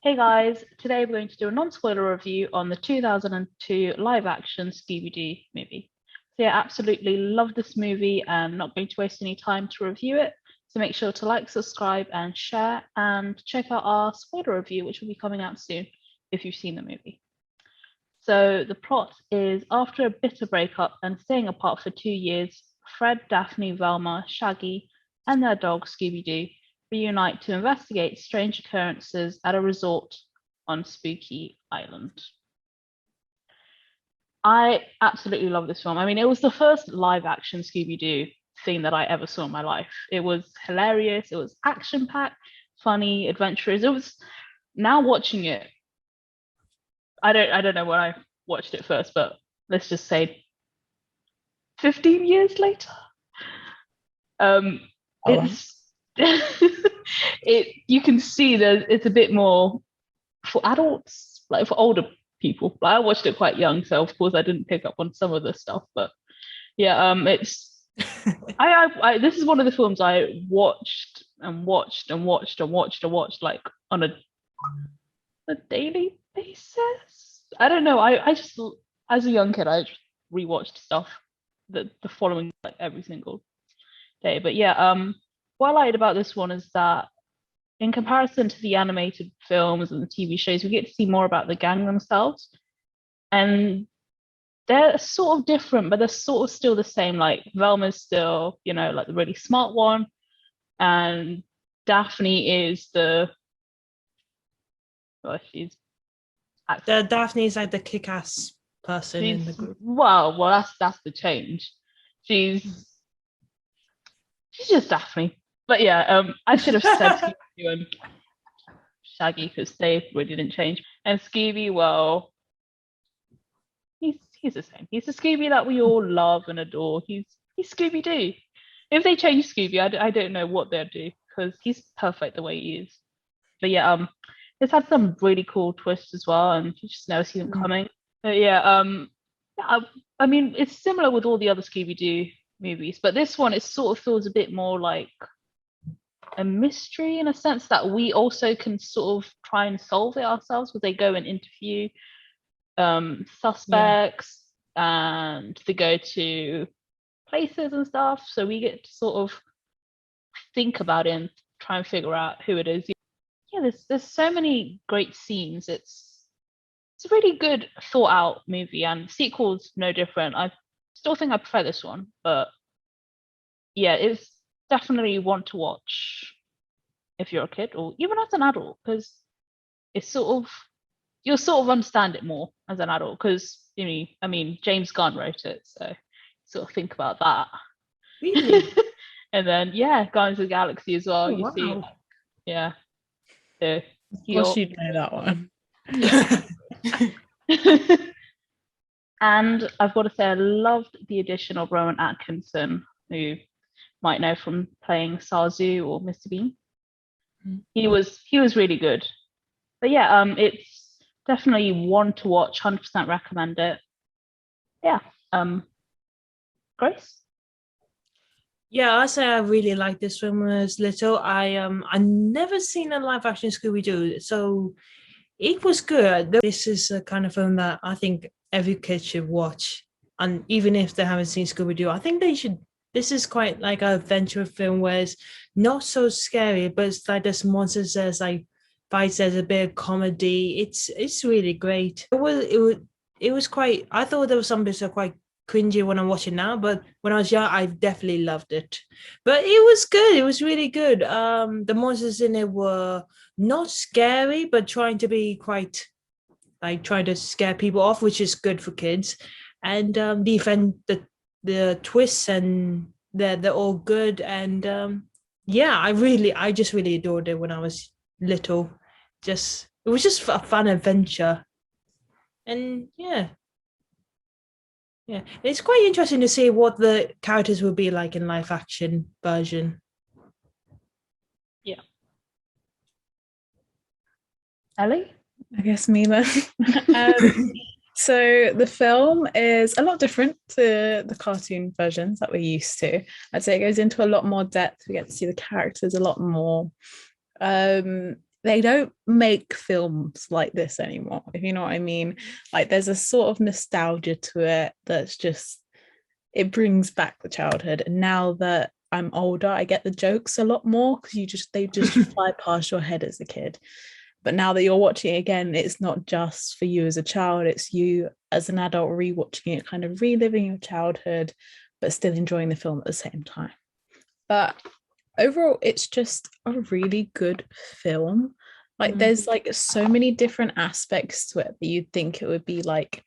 Hey guys, today we're going to do a non-spoiler review on the 2002 live-action Scooby-Doo movie. So yeah, absolutely love this movie and not going to waste any time to review it. So make sure to like, subscribe and share and check out our spoiler review, which will be coming out soon if you've seen the movie. So the plot is after a bitter breakup and staying apart for 2 years, Fred, Daphne, Velma, Shaggy and their dog Scooby-Doo reunite to investigate strange occurrences at a resort on Spooky Island. I absolutely love this film. I mean, it was the first live action Scooby-Doo thing that I ever saw in my life. It was hilarious. It was action-packed, funny, adventurous. It was, now watching it, I don't know when I watched it first, but let's just say 15 years later. It's you can see that it's a bit more for adults, like for older people. Like, I watched it quite young, so of course I didn't pick up on some of the stuff, but yeah, it's I this is one of the films I watched like on a daily basis. I don't know. I just, as a young kid, I just rewatched stuff the following, like, every single day. But yeah, what I liked about this one is that in comparison to the animated films and the TV shows, we get to see more about the gang themselves. And they're sort of different, but they're sort of still the same. Like Velma's still, like the really smart one. And Daphne is she's Daphne's like the kick-ass person in the group. Well, that's the change. She's just Daphne. But yeah, I should have said Scooby and Shaggy because they really didn't change. And Scooby, well, he's the same. He's the Scooby that we all love and adore. He's Scooby-Doo. If they change Scooby, I don't know what they'll do because he's perfect the way he is. But yeah, it's had some really cool twists as well, and you just never see them coming. But yeah, I mean, it's similar with all the other Scooby-Doo movies, but this one, it sort of feels a bit more like a mystery in a sense that we also can sort of try and solve it ourselves, because they go and interview suspects and they go to places and stuff, so we get to sort of think about it and try and figure out who it is. Yeah, there's so many great scenes. It's a really good thought out movie, and sequel's no different. I still think I prefer this one, but yeah, it's definitely one to watch if you're a kid or even as an adult, because it's you'll sort of understand it more as an adult, because I mean, James Gunn wrote it, so sort of think about that. Really? And then Guardians of the Galaxy as well. You see, yeah. So of course you'd know that one. Yeah. And I've got to say, I loved the addition of Rowan Atkinson, who you might know from playing Sazu or Mr. Bean. He was really good. But yeah, it's definitely one to watch. 100% recommend it. Yeah. Grace? Yeah, I say I really liked this when I was little. I never seen a live action Scooby-Doo, so it was good. This is a kind of film that I think every kid should watch, and even if they haven't seen Scooby-Doo, I think they should. This is quite like an adventure film where it's not so scary, but it's like there's monsters, there's like fights, there's a bit of comedy. It's really great. It was quite. I thought there was some bits that are quite cringy when I'm watching now, but when I was young, I definitely loved it. But it was good. It was really good. The monsters in it were not scary, but trying to be quite like trying to scare people off, which is good for kids. And the twists, and they're all good. And I just really adored it when I was little. It was just a fun adventure. And yeah, it's quite interesting to see what the characters will be like in live action version. Yeah. Ellie? I guess me then. So the film is a lot different to the cartoon versions that we're used to. I'd say it goes into a lot more depth. We get to see the characters a lot more. There's they don't make films like this anymore, if you know what I mean. Like there's a sort of nostalgia to it that's just, it brings back the childhood. And now that I'm older, I get the jokes a lot more because they just fly past your head as a kid. But now that you're watching it again, it's not just for you as a child, it's you as an adult rewatching it, kind of reliving your childhood, but still enjoying the film at the same time. But overall, it's just a really good film. Like there's like so many different aspects to it that you'd think it would be like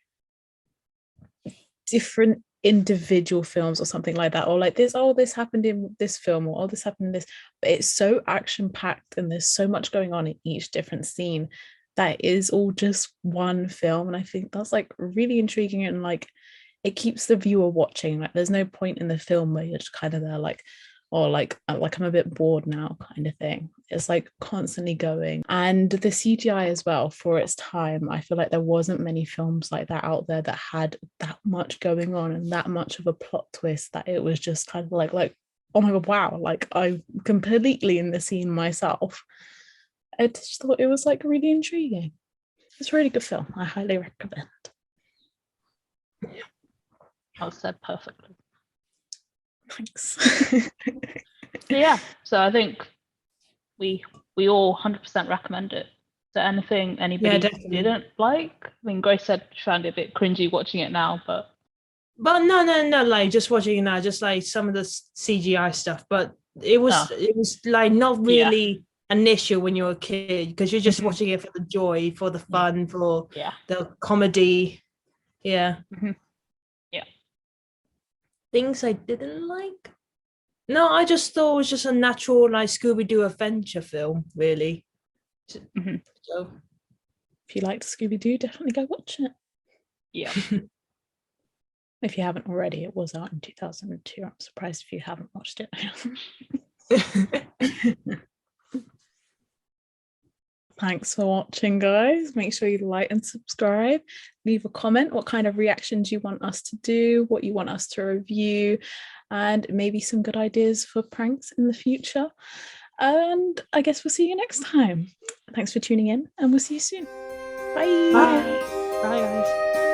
different individual films or something like that, or like this happened in this film, or this happened in this, but it's so action packed and there's so much going on in each different scene that is all just one film. And I think that's like really intriguing, and like it keeps the viewer watching. Like there's no point in the film where you're just kind of there like, or like I'm a bit bored now kind of thing. It's like constantly going. And the CGI as well, for its time, I feel like there wasn't many films like that out there that had that much going on and that much of a plot twist, that it was just kind of like oh my god, wow, like I'm completely in the scene myself. I just thought it was like really intriguing. It's a really good film. I highly recommend. That was said perfectly. Thanks. Yeah, so I think we all 100% recommend it. Is there anything anybody didn't like? I mean, Grace said she found it a bit cringy watching it now, but no, like just watching it now, just like some of the CGI stuff, but it was like not really an issue when you were a kid, because you're just watching it for the joy, for the fun, for the comedy. Yeah. Things I didn't like? No, I just thought it was just a natural like Scooby-Doo adventure film, really. So if you liked Scooby-Doo, definitely go watch it. Yeah. If you haven't already, it was out in 2002. I'm surprised if you haven't watched it. Thanks for watching, guys. Make sure you like and subscribe. Leave a comment what kind of reactions you want us to do, what you want us to review, and maybe some good ideas for pranks in the future. And I guess we'll see you next time. Thanks for tuning in, and we'll see you soon. Bye. Bye, guys.